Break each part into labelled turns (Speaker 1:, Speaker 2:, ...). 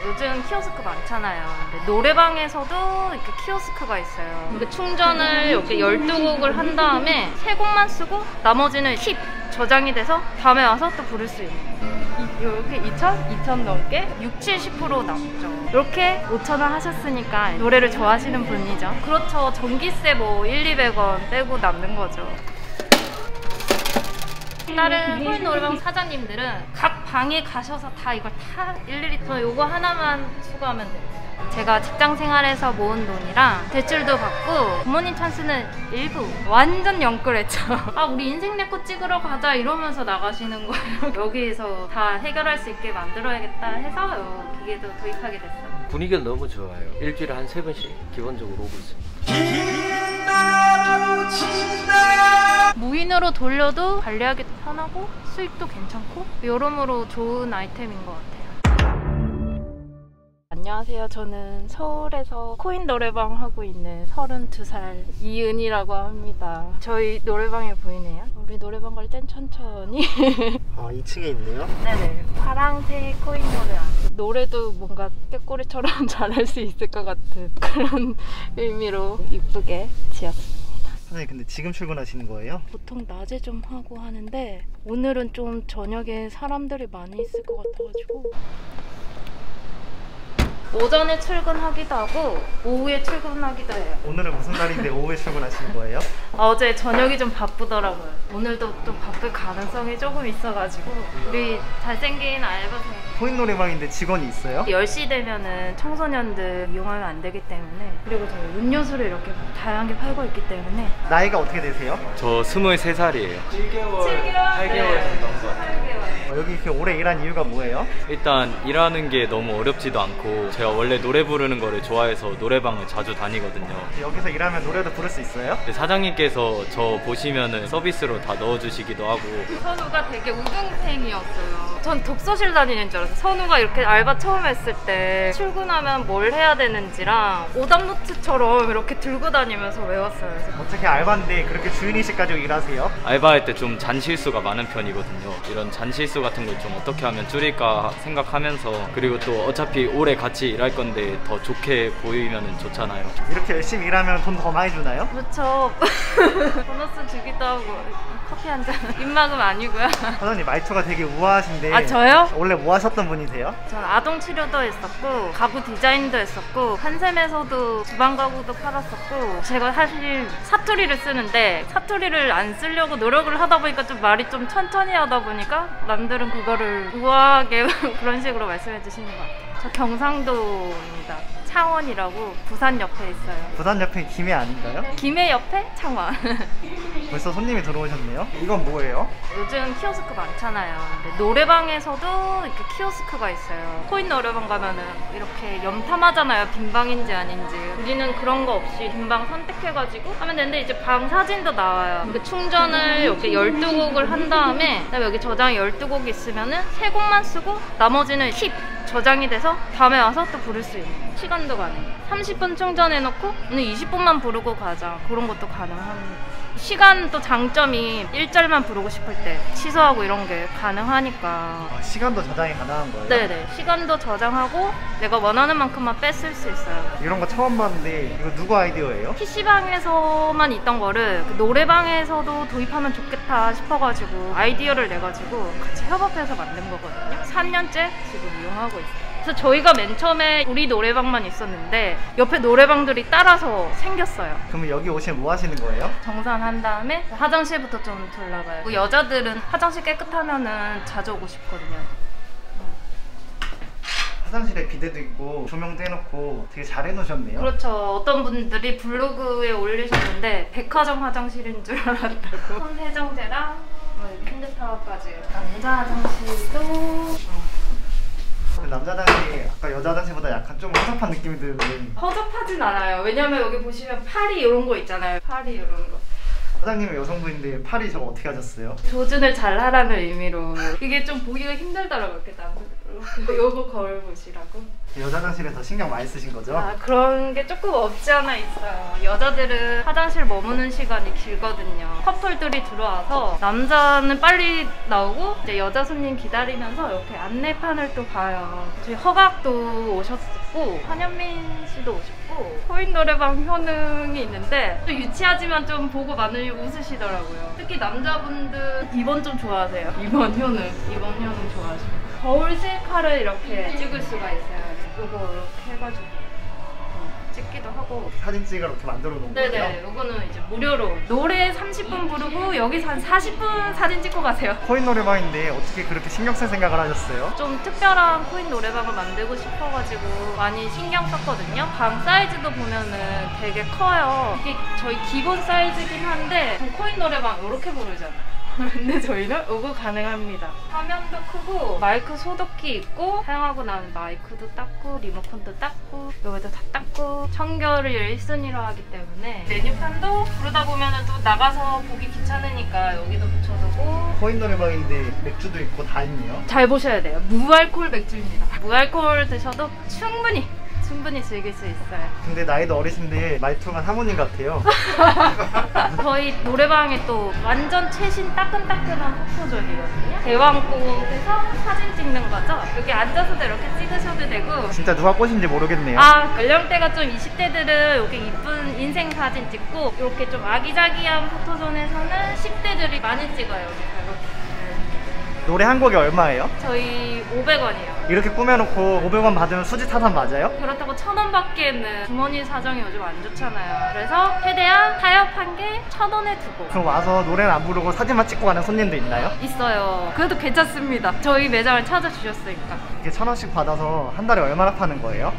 Speaker 1: 요즘 키오스크 많잖아요. 근데 노래방에서도 이렇게 키오스크가 있어요. 그러니까 충전을 이렇게 12곡을 한 다음에 3곡만 쓰고 나머지는 팁 저장이 돼서 다음에 와서 또 부를 수 있는. 이렇게 2,000 넘게 60~70% 남죠. 이렇게 5,000원 하셨으니까 노래를 좋아하시는 분이죠. 그렇죠. 전기세 뭐 100~200원 빼고 남는 거죠. 다른 코인 노래방 사장님들은 각 방에 가셔서 다 이걸 다 일일이 저 요거 하나만 수거하면 돼요. 제가 직장 생활에서 모은 돈이랑 대출도 받고 부모님 찬스는 일부 완전 영끌했죠. 아 우리 인생 내거 찍으러 가자 이러면서 나가시는 거예요. 여기에서 다 해결할 수 있게 만들어야겠다 해서 요 기계도 도입하게 됐어요.
Speaker 2: 분위기가 너무 좋아요. 일주일에 한 3번씩 기본적으로 오고 있습니다.
Speaker 1: 무인으로 돌려도 관리하기도 편하고 수익도 괜찮고 여러모로 좋은 아이템인 것 같아요. 안녕하세요. 저는 서울에서 코인 노래방 하고 있는 32살 이은이라고 합니다. 저희 노래방에 보이네요. 우리 노래방 갈 땐 천천히.
Speaker 3: 아 2층에 있네요?
Speaker 1: 네네. 파랑새 코인 노래방. 노래도 뭔가 꾀꼬리처럼 잘할 수 있을 것 같은 그런 의미로 이쁘게 지었습니다.
Speaker 3: 선생님 근데 지금 출근하시는 거예요?
Speaker 1: 보통 낮에 좀 하고 하는데 오늘은 좀 저녁에 사람들이 많이 있을 것 같아가지고 오전에 출근하기도 하고 오후에 출근하기도 해요.
Speaker 3: 오늘은 무슨 날인데 오후에 출근하시는 거예요?
Speaker 1: 어제 저녁이 좀 바쁘더라고요. 오늘도 또 바쁠 가능성이 조금 있어가지고 우리 잘생긴 알바생
Speaker 3: 코인 노래방인데 직원이 있어요?
Speaker 1: 10시 되면은 청소년들 이용하면 안 되기 때문에 그리고 저희 음료수를 이렇게 다양하게 팔고 있기 때문에.
Speaker 3: 나이가 어떻게 되세요?
Speaker 2: 저 23살이에요.
Speaker 1: 7개월?
Speaker 2: 8개월 정도 된 것 같아요.
Speaker 3: 여기 이렇게 오래 일한 이유가 뭐예요?
Speaker 2: 일단 일하는 게 너무 어렵지도 않고 제가 원래 노래 부르는 거를 좋아해서 노래방을 자주 다니거든요.
Speaker 3: 여기서 일하면 노래도 부를 수 있어요?
Speaker 2: 근데 사장님께서 저 보시면은 서비스로 다 넣어주시기도 하고.
Speaker 1: 선우가 되게 우등생이었어요. 전 독서실 다니는 줄 알았어요. 선우가 이렇게 알바 처음 했을 때 출근하면 뭘 해야 되는지랑 오답노트처럼 이렇게 들고 다니면서 외웠어요. 그래서
Speaker 3: 어떻게 알바인데 그렇게 주인의식 가지고 일하세요?
Speaker 2: 알바할 때 좀 잔실수가 많은 편이거든요. 이런 잔실수 같은 걸 좀 어떻게 하면 줄일까 생각하면서, 그리고 또 어차피 오래 같이 일할 건데 더 좋게 보이면 좋잖아요.
Speaker 3: 이렇게 열심히 일하면 돈 더 많이 주나요?
Speaker 1: 그렇죠. 보너스 주기도 하고 커피 한 잔. 입막음 아니고요.
Speaker 3: 사장님 말투가 되게 우아하신데.
Speaker 1: 아 저요?
Speaker 3: 원래 뭐 하셨던 분이세요?
Speaker 1: 전 아동 치료도 했었고 가구 디자인도 했었고 한샘에서도 주방 가구도 팔았었고, 제가 사실 사투리를 쓰는데 사투리를 안 쓰려고 노력을 하다 보니까 좀 말이 좀 천천히 하다 보니까 남들은 그거를 우아하게 그런 식으로 말씀해 주시는 것 같아요. 저 경상도입니다. 창원이라고 부산 옆에 있어요.
Speaker 3: 부산 옆에 김해 아닌가요?
Speaker 1: 김해 옆에 창원.
Speaker 3: 벌써 손님이 들어오셨네요? 이건 뭐예요?
Speaker 1: 요즘 키오스크 많잖아요. 근데 노래방에서도 이렇게 키오스크가 있어요. 코인 노래방 가면은 이렇게 염탐하잖아요. 빈 방인지 아닌지. 우리는 그런 거 없이 빈 방 선택해가지고 하면 되는데 이제 방 사진도 나와요. 그러니까 충전을 이렇게 12곡을 한 다음에 그다음에 여기 저장 12곡이 있으면은 3곡만 쓰고 나머지는 팁 저장이 돼서 다음에 와서 또 부를 수 있는. 시간도 가능해요. 30분 충전해놓고 오늘 20분만 부르고 가자, 그런 것도 가능합니다. 시간도 장점이 1절만 부르고 싶을 때 취소하고 이런 게 가능하니까.
Speaker 3: 아, 시간도 저장이 가능한 거예요?
Speaker 1: 네네. 시간도 저장하고 내가 원하는 만큼만 뺐을 수 있어요.
Speaker 3: 이런 거 처음 봤는데 이거 누구 아이디어예요?
Speaker 1: PC방에서만 있던 거를 노래방에서도 도입하면 좋겠다 싶어가지고 아이디어를 내가지고 같이 협업해서 만든 거거든요. 3년째 지금 이용하고 있어요. 그래서 저희가 맨 처음에 우리 노래방만 있었는데 옆에 노래방들이 따라서 생겼어요.
Speaker 3: 그러면 여기 오시면 뭐 하시는 거예요?
Speaker 1: 정산한 다음에 화장실부터 좀 돌아가요. 여자들은 화장실 깨끗하면은 자주 오고 싶거든요.
Speaker 3: 화장실에 비데도 있고 조명도 해놓고 되게 잘 해놓으셨네요.
Speaker 1: 그렇죠. 어떤 분들이 블로그에 올리셨는데 백화점 화장실인 줄 알았다고. 손세정제랑 핸드타워까지. 남자 화장실도
Speaker 3: 남자 화장실이 아까 여자 화장실보다 약간 좀 허접한 느낌이 드는데.
Speaker 1: 허접하진 않아요. 왜냐면 여기 보시면 팔이 이런 거 있잖아요. 팔이 이런 거.
Speaker 3: 사장님은 여성분인데 팔이 저거 어떻게 하셨어요?
Speaker 1: 조준을 잘 하라는 의미로. 이게 좀 보기가 힘들더라고요. 이렇게 남자들. 요거 거울 보시라고.
Speaker 3: 여자 화장실에 더 신경 많이 쓰신 거죠?
Speaker 1: 아, 그런 게 조금 없지 않아 있어요. 여자들은 화장실 머무는 시간이 길거든요. 커플들이 들어와서 남자는 빨리 나오고 이제 여자 손님 기다리면서 이렇게 안내판을 또 봐요. 저희 허각도 오셨었고 한현민 씨도 오셨고 코인 노래방 효능이 있는데 또 유치하지만 좀 보고 많이 웃으시더라고요. 특히 남자분들 2번 좀 좋아하세요. 2번 효능 좋아하시고 거울 셀카를 이렇게 찍을 수가 있어요. 이거 이렇게 해가지고 찍기도 하고.
Speaker 3: 사진 찍으러 이렇게 만들어 놓은 거예요?
Speaker 1: 네네, 이거는 이제 무료로 노래 30분 부르고 여기서 한 40분 사진 찍고 가세요.
Speaker 3: 코인 노래방인데 어떻게 그렇게 신경 쓸 생각을 하셨어요?
Speaker 1: 좀 특별한 코인 노래방을 만들고 싶어가지고 많이 신경 썼거든요. 방 사이즈도 보면은 되게 커요. 이게 저희 기본 사이즈긴 한데 코인 노래방 이렇게 부르잖아요. 근데 저희는 이거 가능합니다. 화면도 크고 마이크 소독기 있고 사용하고 나면 마이크도 닦고 리모컨도 닦고 여기도 다 닦고 청결을 1순위로 하기 때문에 메뉴판도 부르다 보면은 또 나가서 보기 귀찮으니까 여기도 붙여두고.
Speaker 3: 코인 노래방인데 맥주도 있고 다 있네요.
Speaker 1: 잘 보셔야 돼요. 무알콜 맥주입니다. 무알콜 드셔도 충분히 즐길 수 있어요.
Speaker 3: 근데 나이도 어리신데 말투가 사모님 같아요.
Speaker 1: 저희 노래방에 또 완전 최신 따끈따끈한 포토존이거든요. 대왕꽃에서 사진 찍는 거죠. 여기 앉아서도 이렇게 찍으셔도 되고.
Speaker 3: 진짜 누가 꽃인지 모르겠네요.
Speaker 1: 아, 연령대가 좀 20대들은 이렇게 이쁜 인생 사진 찍고 이렇게 좀 아기자기한 포토존에서는 10대들이 많이 찍어요. 여기
Speaker 3: 노래 한 곡이 얼마예요?
Speaker 1: 저희 500원이에요.
Speaker 3: 이렇게 꾸며놓고 500원 받으면 수지 타산 맞아요?
Speaker 1: 그렇다고 1000원 받기에는 주머니 사정이 요즘 안 좋잖아요. 그래서 최대한 타협한 게 1000원에 두고.
Speaker 3: 그럼 와서 노래는 안 부르고 사진만 찍고 가는 손님도 있나요?
Speaker 1: 있어요. 그래도 괜찮습니다. 저희 매장을 찾아주셨으니까.
Speaker 3: 이게 1000원씩 받아서 한 달에 얼마나 파는 거예요?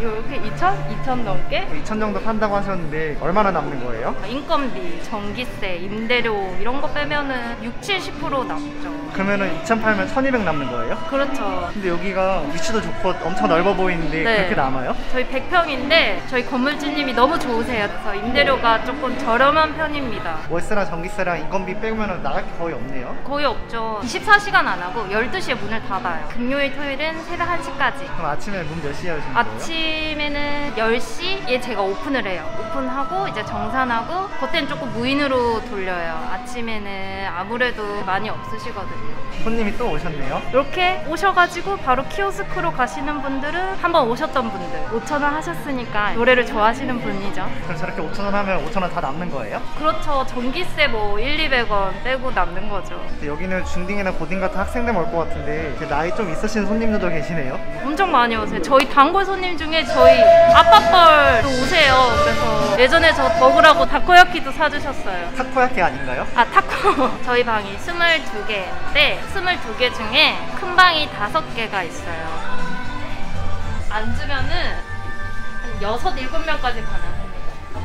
Speaker 1: 이렇게 2,000 넘게?
Speaker 3: 2000 정도 판다고 하셨는데 얼마나 남는 거예요?
Speaker 1: 인건비, 전기세, 임대료 이런 거 빼면은 60-70% 남죠.
Speaker 3: 그러면은 2000 팔면 1200 남는 거예요?
Speaker 1: 그렇죠.
Speaker 3: 근데 여기가 위치도 좋고 엄청 넓어 보이는데
Speaker 1: 네.
Speaker 3: 그렇게 남아요?
Speaker 1: 저희 100평인데 저희 건물주님이 너무 좋으세요. 그래서 임대료가 조금 저렴한 편입니다.
Speaker 3: 월세랑 전기세랑 인건비 빼면은 나갈 게 거의 없네요.
Speaker 1: 거의 없죠. 24시간 안 하고 12시에 문을 닫아요. 금요일, 토요일은 새벽 1시까지.
Speaker 3: 그럼 아침에 문 몇 시에 여시는 거예요?
Speaker 1: 아침에는 10시에 제가 오픈을 해요. 오픈하고 이제 정산하고 그때는 조금 무인으로 돌려요. 아침에는 아무래도 많이 없으시거든요.
Speaker 3: 손님이 또 오셨네요.
Speaker 1: 이렇게 오셔가지고 바로 키오스크로 가시는 분들은 한번 오셨던 분들 5,000원 하셨으니까 노래를 좋아하시는 분이죠.
Speaker 3: 그럼 저렇게 5000원 하면 5000원 다 남는 거예요?
Speaker 1: 그렇죠. 전기세 뭐 1,200원 빼고 남는 거죠.
Speaker 3: 근데 여기는 중딩이나 고딩 같은 학생들 올 것 같은데 이렇게 나이 좀 있으신 손님들도 계시네요.
Speaker 1: 엄청 많이 오세요. 저희 단골 손님 중에 저희 아빠뻘도 오세요. 그래서 예전에 저 먹으라고 다코야키도 사주셨어요.
Speaker 3: 타코야키 아닌가요?
Speaker 1: 아, 타코. 저희 방이 22개인데 22개 중에 큰 방이 5개가 있어요. 앉으면은 한 6, 7명까지 가능합니다.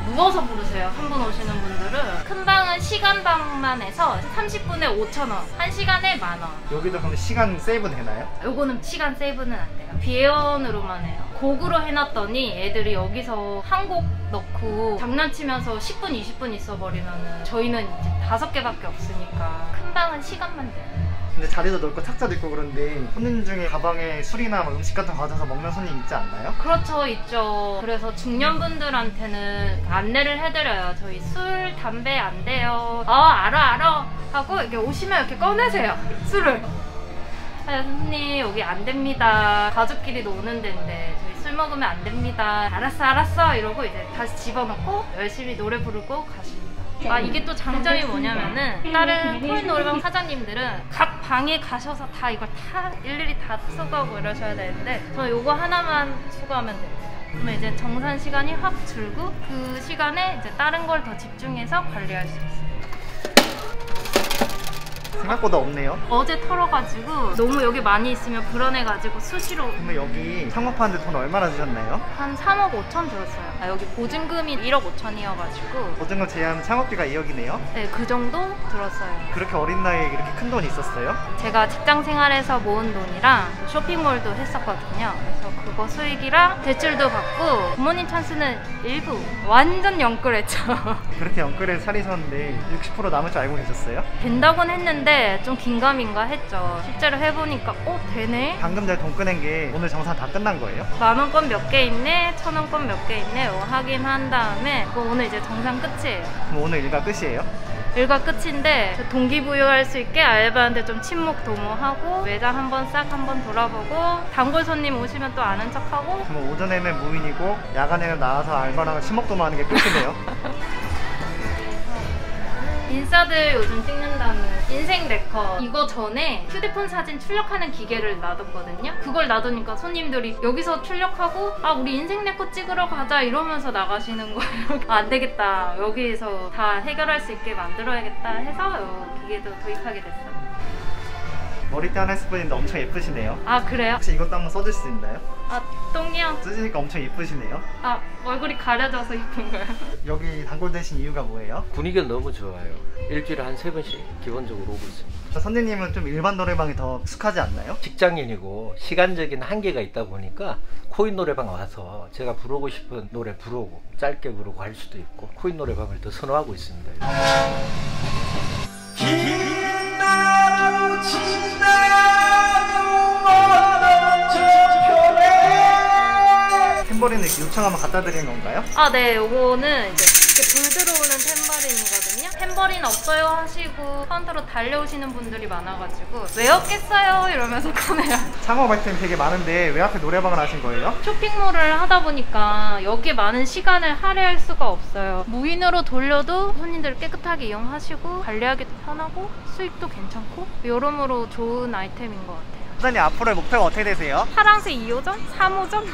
Speaker 1: 누워서 부르세요. 한 분 오시는 분들은. 큰 방은 시간방만 해서 30분에 5,000원, 1시간에 10,000원.
Speaker 3: 여기도 그럼 시간 세이브 되나요?
Speaker 1: 요거는 시간 세이브는 안 돼요. 비회원으로만 해요. 곡으로 해놨더니 애들이 여기서 한 곡 넣고 장난치면서 10분, 20분 있어버리면은 저희는 이제 5개밖에 없으니까 큰 방은 시간만 돼요.
Speaker 3: 근데 자리도 넓고 탁자도 있고 그런데 손님 중에 가방에 술이나 뭐 음식 같은 거 가져서 먹는 손님 있지 않나요?
Speaker 1: 그렇죠, 있죠. 그래서 중년분들한테는 안내를 해드려요. 저희 술, 담배 안 돼요. 알아 하고 이렇게 오시면 이렇게 꺼내세요. 술을. 선생님 여기 안 됩니다. 가족끼리 노는 데인데 저희 술 먹으면 안 됩니다. 알았어 이러고 이제 다시 집어넣고 열심히 노래 부르고 가십니다. 아, 이게 또 장점이 뭐냐면은 다른 코인 노래방 사장님들은 각 방에 가셔서 다 이걸 다 일일이 다 수거하고 이러셔야 되는데 저는 요거 하나만 수거하면 됩니다. 그러면 이제 정산 시간이 확 줄고 그 시간에 이제 다른 걸 더 집중해서 관리할 수 있어요.
Speaker 3: 생각보다 없네요.
Speaker 1: 어제 털어가지고 너무 여기 많이 있으면 불안해가지고 수시로.
Speaker 3: 그러면 여기 창업하는데 돈 얼마나 주셨나요?
Speaker 1: 한 3억 5천 들었어요. 여기 보증금이 1억 5천이어가지고
Speaker 3: 보증금 제외하면 창업비가 2억이네요.
Speaker 1: 네, 그 정도 들었어요.
Speaker 3: 그렇게 어린 나이에 이렇게 큰 돈이 있었어요?
Speaker 1: 제가 직장 생활에서 모은 돈이랑 쇼핑몰도 했었거든요. 그래서 그거 수익이랑 대출도 받고 부모님 찬스는 일부 완전 영끌했죠.
Speaker 3: 그렇게 영끌에 차리셨는데 60% 남을 줄 알고 계셨어요?
Speaker 1: 된다고는 했는데 했는데 좀 긴가민가 했죠. 실제로 해보니까 되네?
Speaker 3: 방금 전에 돈 꺼낸 게 오늘 정산 다 끝난 거예요?
Speaker 1: 10,000원권 몇 개 있네, 1,000원권 몇 개 있네 확인한 다음에 오늘 이제 정산 끝이에요.
Speaker 3: 그럼 오늘 일과 끝이에요?
Speaker 1: 일과 끝인데 동기부여할 수 있게 알바한테 좀 친목 도모하고 매장 한번 돌아보고 단골 손님 오시면 또 아는 척하고.
Speaker 3: 그럼 오전에는 무인이고 야간에는 나와서 알바랑 친목도모하는 게 끝이네요.
Speaker 1: 인싸들 요즘 찍는다는 인생 네컷 이거 전에 휴대폰 사진 출력하는 기계를 놔뒀거든요. 그걸 놔두니까 손님들이 여기서 출력하고 우리 인생 네컷 찍으러 가자 이러면서 나가시는 거예요. 안 되겠다, 여기서 다 해결할 수 있게 만들어야겠다 해서 이 기계도 도입하게 됐어요.
Speaker 3: 머리띠 하나 했을 뿐인데 엄청 예쁘시네요.
Speaker 1: 그래요?
Speaker 3: 혹시 이것도 한번 써줄 수 있나요?
Speaker 1: 똥이요?
Speaker 3: 쓰시니까 엄청 예쁘시네요.
Speaker 1: 얼굴이 가려져서 이쁜 거예요.
Speaker 3: 여기 단골 되신 이유가 뭐예요?
Speaker 4: 분위기가 너무 좋아요. 일주일에 한 3번씩 기본적으로 오고 있습니다.
Speaker 3: 선생님은 좀 일반 노래방이 더 익숙하지 않나요?
Speaker 4: 직장인이고 시간적인 한계가 있다 보니까 코인 노래방 와서 제가 부르고 싶은 노래 부르고 짧게 부르고 할 수도 있고 코인 노래방을 더 선호하고 있습니다.
Speaker 3: 탬버린을 이렇게 요청하면 갖다 드리는 건가요?
Speaker 1: 네, 요거는 이제 이렇게 불 들어오는 탬버린이거든요. 탬버린 없어요 하시고 카운터로 달려오시는 분들이 많아가지고 왜 없겠어요 이러면서 꺼내요.
Speaker 3: 창업 아이템 되게 많은데 왜 앞에 노래방을 하신 거예요?
Speaker 1: 쇼핑몰을 하다 보니까 여기에 많은 시간을 할애할 수가 없어요. 무인으로 돌려도 손님들 깨끗하게 이용하시고 관리하기도 편하고 수익도 괜찮고 여러모로 좋은 아이템인 것 같아요.
Speaker 3: 선생님 앞으로의 목표가 어떻게 되세요?
Speaker 1: 파랑새 2호점? 3호점?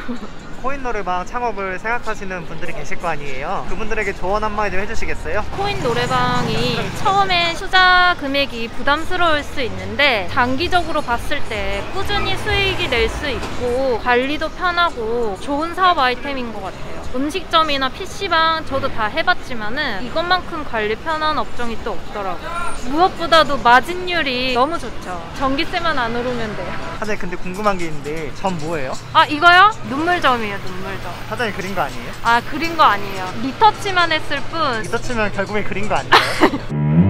Speaker 3: 코인 노래방 창업을 생각하시는 분들이 계실 거 아니에요? 그분들에게 조언 한마디 좀 해주시겠어요?
Speaker 1: 코인 노래방이 처음에 투자 금액이 부담스러울 수 있는데 장기적으로 봤을 때 꾸준히 수익이 낼 수 있고 관리도 편하고 좋은 사업 아이템인 것 같아요. 음식점이나 PC방 저도 다 해봤지만은 이것만큼 관리 편한 업종이 또 없더라고요. 무엇보다도 마진율이 너무 좋죠. 전기세만 안 오르면 돼요.
Speaker 3: 사장님 근데 궁금한 게 있는데 전 뭐예요?
Speaker 1: 이거요? 눈물점이에요, 눈물점.
Speaker 3: 사장님 그린 거 아니에요?
Speaker 1: 그린 거 아니에요. 리터치만 했을 뿐.
Speaker 3: 리서치면 결국엔 그린 거 아니에요?